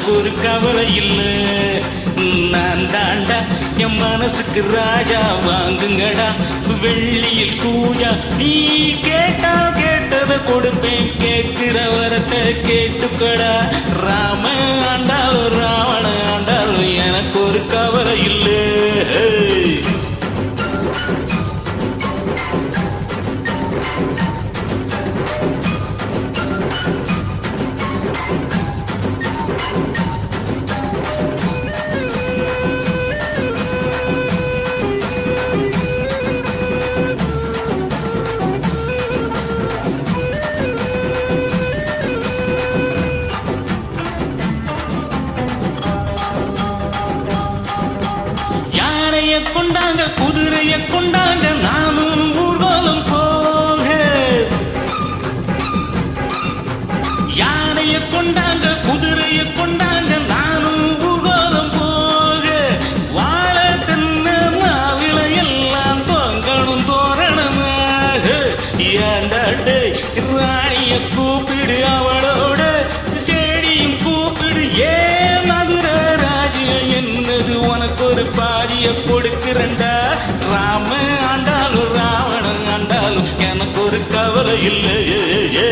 எனக்கு ஒரு கவலை இல்ல. நான் தாண்டா என் மனசுக்கு ராஜா, வாங்குங்கடா வெள்ளியில் கூஜா. நீ கேட்டா கேட்டத கொடுப்பேன், கேட்கிற வரத்தை கேட்டுக்கடா. ராம ஆண்டாலும் ராவண ஆண்டாலும் எனக்கு ஒரு கவலை இல்ல. கொண்டாங்க குதிரைய கொண்டாங்க, நானும் ஊர்வலம் போக. யானைய கொண்டாங்க குதிரைய கொண்டாங்க, நானும் ஊர்வலம் போக. வாழ தென்ன மாவில எல்லாம் தொங்கணும் தோரணமாக. ஏண்டாட்டே ராணிய கூப்பிடு, அவளோட செடியும் கூப்பிடு. ஏ மதுர ராஜ்யம் என்னது, உனக்கு ஒரு பாதிய கொடுக்கிறண்டா. ராம ஆண்டாலும் ராவணன் ஆண்டாலும் எனக்கு ஒரு கவலை இல்லையே.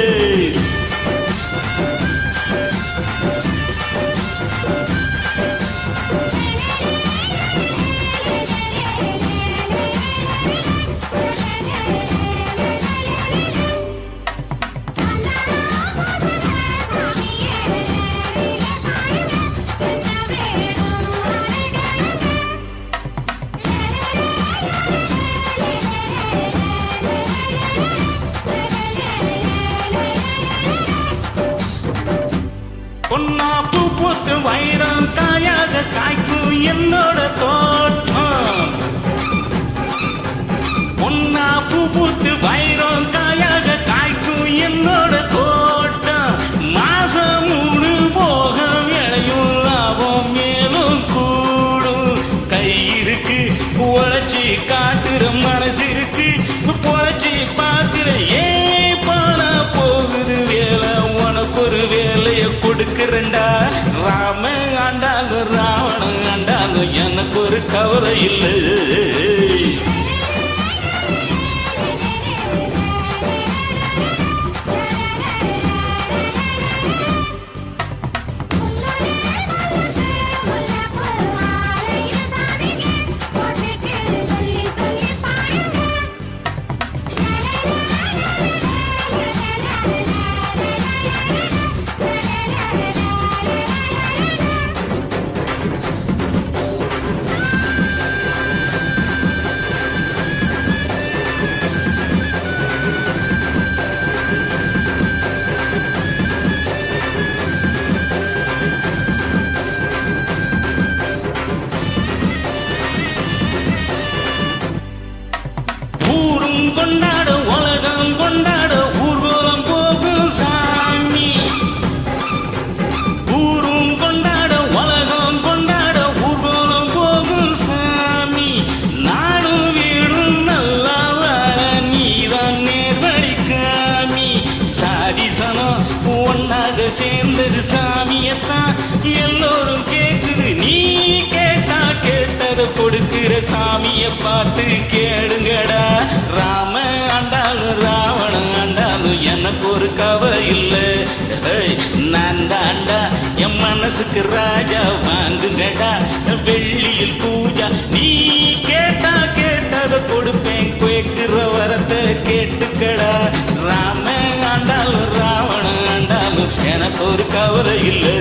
பொன்னா பூ போட்டு வைரம் காயாக காய்க்கும் என்னோட தோட்டம். பொன்னா பூ போட்டு வைரம் காயாக காய்க்கும் என்னோட தோட்டம். மாசம் 3 போகம் இளையும் லாபம் மேலும் கூடும். கை இருக்கு உழைச்சி காட்டுற மனசு இருக்கு, பொழைச்சி பார்க்கிற. ஏன் பானா போகுது வேலை, உனக்கு ஒரு வேலைய கொடுக்கிறண்டா. ராம ஆண்டாலும் ராவணன் ஆண்டாலும் எனக்கு ஒரு கவலை இல்லை. கொண்டாட உலகம் கொண்டாட ஊர்வலம் போகும் சாமி. ஊரும் கொண்டாட உலகம் கொண்டாட ஊர்வலம் போகும் சாமி. நானும் வீடும் நல்லா வாழ நீதான் நேர்வழி காமி. சாதிசனம் ஒன்னாக சேர்ந்தது சாமியத்தான் எல்லோரும் கேட்குது. நீ கேட்டா கேட்டத கொடுக்கிற சாமிய பார்த்து கேளுங்கடா. ராம ஆண்டாலும் ராவணன் ஆண்டாலும் எனக்கு ஒரு கவலை இல்லை. நான் தாண்டா என் மனசுக்கு ராஜா, வாங்குங்கடா வெள்ளியில் பூஜா. நீ கேட்டா கேட்டத கொடுப்பேன், கேட்கிற வரத்தை கேட்டுக்கடா. ராம ஆண்டாலும் ராவணன் ஆண்டாலும் எனக்கு ஒரு கவலை இல்லை.